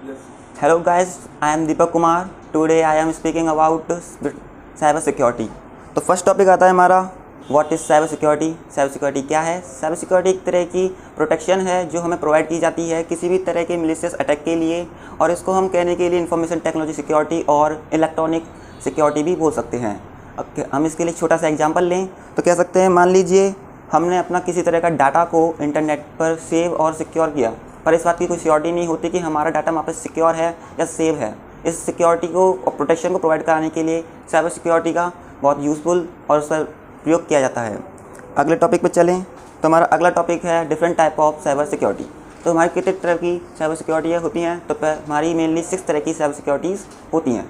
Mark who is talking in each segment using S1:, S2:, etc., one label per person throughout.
S1: Yes.
S2: Hello guys, I am Deepak Kumar. Today I am speaking about cyber security. तो first topic आता है हमारा what is cyber security. Cyber security क्या है? Cyber security एक तरह की प्रोटेक्शन है जो हमें प्रोवाइड की जाती है किसी भी तरह के मिलिशियस अटैक के लिए, और इसको हम कहने के लिए इंफॉर्मेशन टेक्नोलॉजी सिक्योरिटी और इलेक्ट्रॉनिक सिक्योरिटी भी बोल सकते हैं। अब हम इसके लिए छोटा सा एग्जांपल लें तो कह सकते हैं, मान लीजिए हमने अपना किसी तरह का डाटा को इंटरनेट पर सेव और सिक्योर किया, पर इस बात की कोई श्योरिटी नहीं होती कि हमारा डाटा वहाँ पर सिक्योर है या सेव है। इस सिक्योरिटी को और प्रोटेक्शन को प्रोवाइड कराने के लिए साइबर सिक्योरिटी का बहुत यूज़फुल और उसका प्रयोग किया जाता है। अगले टॉपिक पर चलें तो हमारा अगला टॉपिक है different type of cyber security. तो हमारी कितने तरह की साइबर सिक्योरिटी होती हैं? तो हमारी मेनली 6 तरह की साइबर सिक्योरिटीज़ होती हैं।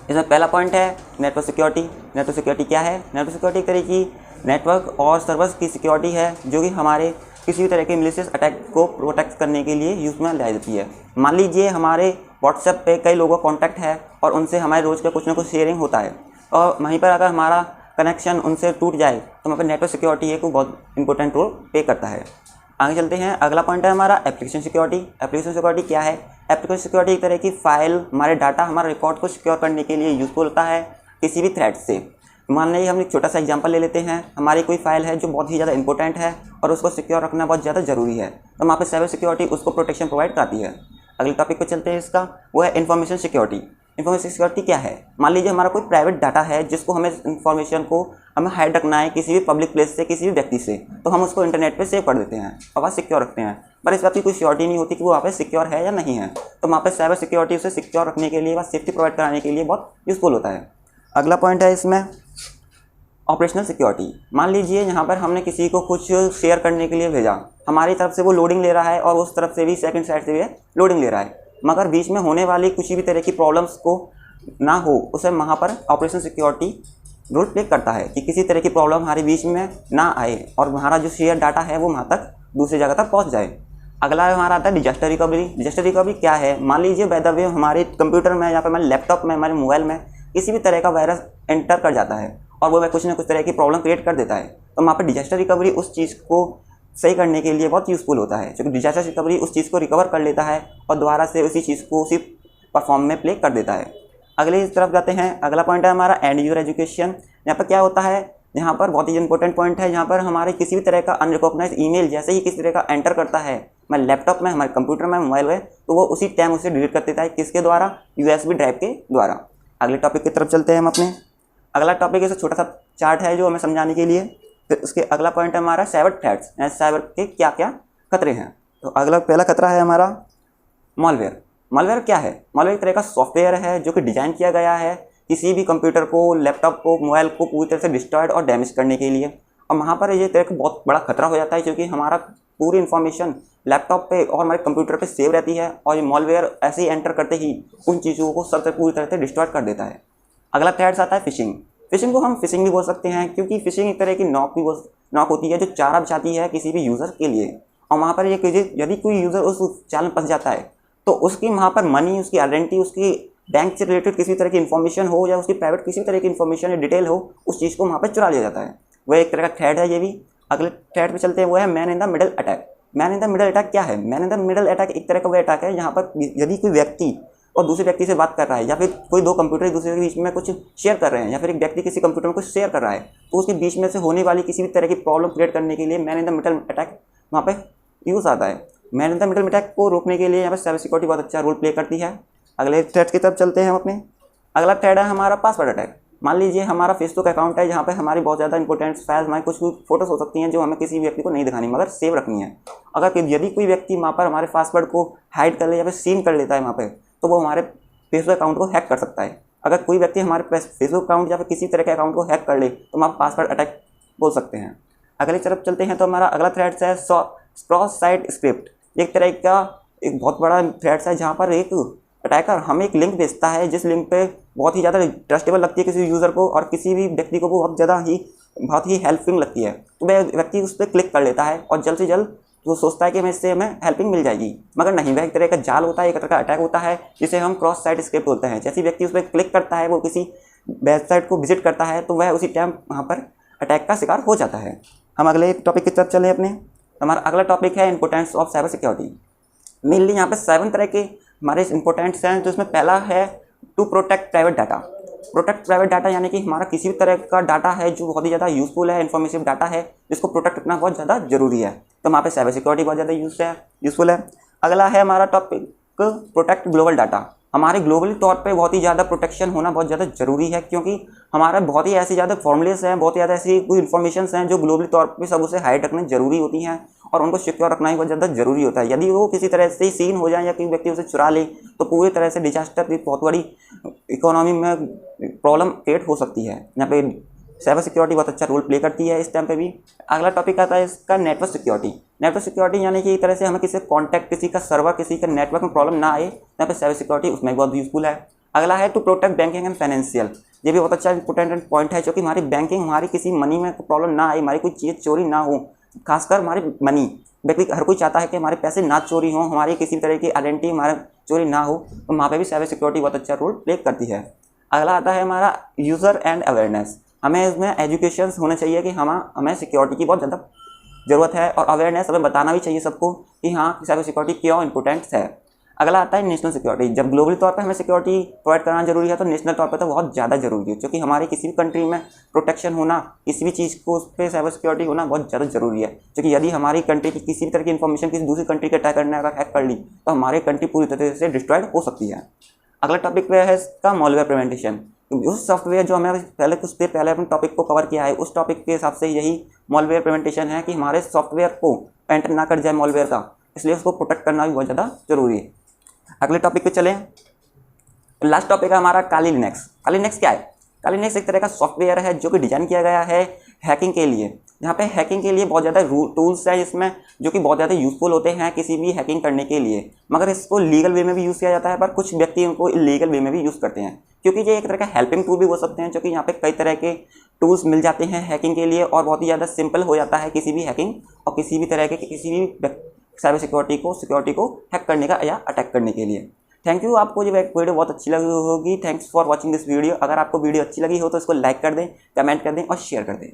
S2: इसमें पहला पॉइंट है नेटवर्क सिक्योरिटी। नेटवर्क सिक्योरिटी क्या है? नेटवर्क सिक्योरिटी एक तरह की नेटवर्क और सर्वर्स की सिक्योरिटी है जो कि हमारे किसी भी तरह के मिलिशियस अटैक को प्रोटेक्ट करने के लिए यूज़ में लाई जाती है। मान लीजिए हमारे व्हाट्सएप पे कई लोगों का कॉन्टैक्ट है और उनसे हमारे रोज़ का कुछ ना कुछ शेयरिंग होता है, और वहीं पर अगर हमारा कनेक्शन उनसे टूट जाए तो वहाँ पर नेटवर्क सिक्योरिटी एक बहुत इंपॉर्टेंट रोल प्ले करता है। आगे चलते हैं, अगला पॉइंट है हमारा एप्लीकेशन सिक्योरिटी। एप्लीकेशन सिक्योरिटी क्या है? एप्लीकेशन सिक्योरिटी एक तरह की फाइल, हमारे डाटा, हमारे रिकॉर्ड को सिक्योर करने के लिए यूज़फुल होता है किसी भी थ्रेट से। मान लीजिए हम एक छोटा सा एग्जांपल ले लेते हैं, हमारी कोई फाइल है जो बहुत ही ज़्यादा इंपॉर्टेंट है और उसको सिक्योर रखना बहुत ज़्यादा ज़रूरी है, तो वहाँ पर साइबर सिक्योरिटी उसको प्रोटेक्शन प्रोवाइड कराती है। अगले टॉपिक पर चलते हैं, इसका वो है इन्फॉर्मेशन सिक्योरिटी। इन्फॉर्मेशन सिक्योरिटी क्या है? मान लीजिए हमारा कोई प्राइवेट डाटा है जिसको हमें इन्फॉर्मेशन को हमें हाइड रखना है किसी भी पब्लिक प्लेस से, किसी भी व्यक्ति से, तो हम उसको इंटरनेट पे सेव कर देते हैं और वहाँ सिक्योर रखते हैं, पर इस बात की कोई श्योरिटी नहीं होती कि वो वहाँ पे सिक्योर है या नहीं है। तो वहाँ पे साइबर सिक्योरिटी उसे सिक्योर रखने के लिए व सेफ्टी प्रोवाइड कराने के लिए बहुत यूज़फुल होता है। अगला पॉइंट है इसमें ऑपरेशनल सिक्योरिटी। मान लीजिए यहाँ पर हमने किसी को कुछ शेयर करने के लिए भेजा, हमारी तरफ से वो लोडिंग ले रहा है और उस तरफ से भी सेकंड साइड से भी लोडिंग ले रहा है, मगर बीच में होने वाली किसी भी तरह की प्रॉब्लम्स को ना हो, उसे वहाँ पर ऑपरेशनल सिक्योरिटी रोल प्ले करता है कि किसी तरह की प्रॉब्लम हमारे बीच में ना आए और हमारा जो शेयर डाटा है वो वहाँ तक दूसरी जगह तक पहुँच जाए। अगला हमारा आता है डिजास्टर रिकवरी। डिजास्टर रिकवरी क्या है? मान लीजिए बाय द वे हमारे कंप्यूटर में या फिर हमारे लैपटॉप में, हमारे मोबाइल में किसी भी तरह का वायरस एंटर कर जाता है और वो कुछ ना कुछ तरह की प्रॉब्लम क्रिएट कर देता है, तो वहाँ पर डिजास्टर रिकवरी उस चीज़ को सही करने के लिए बहुत यूज़फुल होता है, क्योंकि डिजास्टर रिकवरी उस चीज़ को रिकवर कर लेता है और दोबारा से उसी चीज़ को उसी परफॉर्म में प्ले कर देता है। अगले इस तरफ जाते हैं, अगला पॉइंट है हमारा एंड यूजर एजुकेशन। यहाँ पर क्या होता है? यहाँ पर बहुत ही इंपॉर्टेंट पॉइंट है, यहाँ पर हमारे किसी भी तरह का अनरिकॉग्नाइज ईमेल जैसे ही किसी तरह का एंटर करता है हमारे लैपटॉप में, हमारे कंप्यूटर में, मोबाइल में, तो वो उसी टाइम उसे डिलीट कर देता है। किसके द्वारा? यूएसबी ड्राइव के द्वारा। अगले टॉपिक की तरफ चलते हैं हम अपने। अगला टॉपिक ऐसा छोटा सा चार्ट है जो हमें समझाने के लिए। फिर उसके अगला पॉइंट है हमारा साइबर थ्रेट्स, साइबर के क्या क्या खतरे हैं। तो अगला पहला खतरा है हमारा मॉलवेयर। मॉलवेयर क्या है? मॉलवेयर एक तरह का सॉफ्टवेयर है जो कि डिज़ाइन किया गया है किसी भी कंप्यूटर को, लैपटॉप को, मोबाइल को पूरी तरह से डिस्ट्रॉयड और डैमेज करने के लिए, और वहाँ पर ये तरह का बहुत बड़ा खतरा हो जाता है क्योंकि हमारा पूरी इन्फॉर्मेशन लैपटॉप पे और हमारे कंप्यूटर पे सेव रहती है और ये मॉलवेयर ऐसे ही एंटर करते ही उन चीज़ों को सबसे पूरी तरह से डिस्ट्रॉय कर देता है। अगला थ्रेट्स आता है फिशिंग। फिशिंग को हम फिशिंग भी बोल सकते हैं क्योंकि फिशिंग एक तरह की नॉक होती है जो चारा बिछाती है किसी भी यूज़र के लिए, और वहाँ पर ये यदि कोई यूज़र उस जाल में फंस जाता है तो उसकी वहाँ पर मनी, उसकी आइडेंटिटी, उसकी बैंक से रिलेटेड किसी तरह की इन्फॉर्मेशन हो या उसकी प्राइवेट किसी तरह की इन्फॉर्मेशन या डिटेल हो, उस चीज़ को वहाँ पर चुरा लिया जाता है। वह एक तरह का थ्रेट है ये भी। अगले थ्रेट पे चलते हैं, वो है man in the middle attack. Man in the middle attack क्या है? Man in the middle attack एक तरह का वह अटैक है जहाँ पर यदि कोई व्यक्ति और दूसरे व्यक्ति से बात कर रहा है या फिर कोई दो कंप्यूटर एक दूसरे के बीच में कुछ शेयर कर रहे हैं या फिर एक व्यक्ति किसी कंप्यूटर में कुछ शेयर कर रहा है, तो उसके बीच में से होने वाली किसी भी तरह की प्रॉब्लम क्रिएट करने के लिए man in the middle attack वहाँ पर यूज़ आता है। Man in the middle attack को रोकने के लिए यहाँ पर साइबर सिक्योरिटी बहुत अच्छा रोल प्ले करती है। अगले थ्रेट की तरफ चलते हैं हम अपने। अगला थ्रेट है हमारा पासवर्ड अटैक। मान लीजिए हमारा फेसबुक अकाउंट है जहाँ पे हमारी बहुत ज़्यादा इंपॉर्टेंट फाइल्स, हमारी कुछ फोटोज़ हो सकती हैं जो हमें किसी व्यक्ति को नहीं दिखानी मगर सेव रखनी है। अगर यदि कोई व्यक्ति वहाँ पर हमारे पासवर्ड को हाइड कर ले या फिर सीन कर लेता है वहाँ पर, तो वो हमारे फेसबुक अकाउंट को हैक कर सकता है। अगर कोई व्यक्ति हमारे फेसबुक अकाउंट या फिर किसी तरह के अकाउंट को हैक कर ले तो हम आप पासवर्ड अटैक बोल सकते हैं। अगली तरफ चलते हैं तो हमारा अगला थ्रेट है क्रॉस साइट स्क्रिप्ट। एक तरह का एक बहुत बड़ा थ्रेट है जहाँ पर एक अटैकर हमें एक लिंक भेजता है जिस लिंक पे बहुत ही ज़्यादा ट्रस्टेबल लगती है किसी यूज़र को और किसी भी व्यक्ति को वो बहुत ही हेल्पिंग लगती है, तो वह व्यक्ति उस पर क्लिक कर लेता है और जल्द से जल्द वो सोचता है कि इससे हमें हेल्पिंग मिल जाएगी, मगर नहीं, वह एक तरह का जाल होता है, एक तरह का अटैक होता है जिसे हम क्रॉस साइट स्क्रिप्ट बोलते हैं। जैसे व्यक्ति उस पर क्लिक करता है, वो किसी वेबसाइट को विजिट करता है, तो वह उसी टाइम वहाँ पर अटैक का शिकार हो जाता है। हम अगले टॉपिक की तरफ चलें अपने। हमारा अगला टॉपिक है importance of cyber security. Mainly यहाँ पर 7 तरह के हमारे इंपॉर्टेंट्स हैं, तो इसमें पहला है to protect private data. Protect private data यानी कि हमारा किसी भी तरह का डाटा है जो बहुत ही ज़्यादा यूजफुल है, इन्फॉर्मेटिव डाटा है, जिसको प्रोटेक्ट करना बहुत ज़्यादा जरूरी है, तो वहाँ पे साइबर सिक्योरिटी बहुत ज़्यादा यूजफुल है। अगला है हमारा टॉपिक प्रोटेक्ट ग्लोबल डाटा। हमारे ग्लोबली तौर पे बहुत ही ज़्यादा प्रोटेक्शन होना बहुत ज़्यादा ज़रूरी है, क्योंकि हमारा बहुत ही ऐसी ज़्यादा फॉर्मूलेस हैं, बहुत ही ज़्यादा ऐसी कुछ इन्फॉर्मेशंस हैं जो ग्लोबली तौर पे सब उसे हाइड रखना जरूरी होती हैं और उनको सिक्योर रखना ही बहुत ज़्यादा जरूरी होता है। यदि वो किसी तरह से सीन हो जाए या कोई व्यक्ति उसे चुरा ले तो पूरी तरह से डिजास्टर की बहुत बड़ी इकोनॉमी में प्रॉब्लम क्रिएट हो सकती है। यहाँ पे साइबर सिक्योरिटी बहुत अच्छा रोल प्ले करती है इस टाइम पे भी। अगला टॉपिक आता है इसका नेटवर्क सिक्योरिटी। नेटवर्क सिक्योरिटी यानी कि एक तरह से हमें किसी कॉन्टैक्ट, किसी का सर्वर, किसी का नेटवर्क में प्रॉब्लम ना आए, यहाँ पे साइबर सिक्योरिटी उसमें बहुत यूजफुल है। अगला है to protect banking and financial. ये भी बहुत अच्छा इंपॉर्टेंट पॉइंट है, क्योंकि हमारी बैंकिंग, हमारी किसी मनी में प्रॉब्लम ना आए, हमारी कोई चीज़ चोरी ना हो, खासकर हमारी मनी। व्यक्ति हर कोई चाहता है कि हमारे पैसे ना चोरी हों, हमारी किसी तरह की आइडेंटिटी हमारा चोरी ना हो, तो वहाँ पे भी साइबर सिक्योरिटी बहुत अच्छा रोल प्ले करती है। अगला आता है हमारा यूज़र एंड अवेयरनेस। हमें इसमें एजुकेशन होना चाहिए कि हमें सिक्योरिटी की बहुत ज़्यादा ज़रूरत है, और अवेयरनेस हमें बताना भी चाहिए सबको कि हाँ साइबर सिक्योरिटी क्यों इंपॉर्टेंट है। अगला आता है नेशनल सिक्योरिटी। जब ग्लोबली तौर पे हमें सिक्योरिटी प्रोवाइड करना जरूरी है, तो नेशनल तौर पे तो बहुत ज़्यादा जरूरी है, क्योंकि हमारी किसी भी कंट्री में प्रोटेक्शन होना, किसी भी चीज़ को उस पर साइबर सिक्योरिटी होना बहुत ज़्यादा जरूरी है। क्योंकि यदि हमारी कंट्री की किसी भी तरह की इन्फॉर्मेशन किसी दूसरी कंट्री के अटैक करने अगर हैक कर ली, तो हमारी कंट्री पूरी तरह से डिस्ट्रॉयड हो सकती है। अगला टॉपिक पे है इसका मॉलवेयर प्रिवेंटेशन। उस सॉफ्टवेयर जो हमें पहले कुछ देर पहले अपने टॉपिक को कवर किया है, उस टॉपिक के हिसाब से यही मॉलवेयर प्रिवेंटेशन है कि हमारे सॉफ्टवेयर को एंटर ना कर जाए मॉलवेयर का, इसलिए उसको प्रोटेक्ट करना भी बहुत ज़्यादा जरूरी है। अगले टॉपिक पे चलें। लास्ट टॉपिक है हमारा काली लिनक्स। काली लिनक्स क्या है? काली लिनक्स एक तरह का सॉफ्टवेयर है जो कि डिजाइन किया गया है हैकिंग के लिए। यहाँ पे हैकिंग के लिए बहुत ज़्यादा टूल्स हैं इसमें, जो कि बहुत ज़्यादा यूजफुल होते हैं किसी भी हैकिंग करने के लिए, मगर इसको लीगल वे में भी यूज़ किया जाता है, पर कुछ व्यक्ति इनको इलीगल वे में भी यूज़ करते हैं, क्योंकि ये एक तरह का हेल्पिंग टूल भी हो सकते हैं, जो कि यहाँ पे कई तरह के टूल्स मिल जाते हैं हैकिंग के लिए, और बहुत ही ज़्यादा सिंपल हो जाता है किसी भी हैकिंग और किसी भी तरह के किसी भी साइबर सिक्योरिटी को हैक करने का या अटैक करने के लिए। Thank you. आपको ये वीडियो बहुत अच्छी लगी होगी। Thanks for watching this video. अगर आपको वीडियो अच्छी लगी हो तो इसको लाइक कर दें, कमेंट कर दें और शेयर कर दें।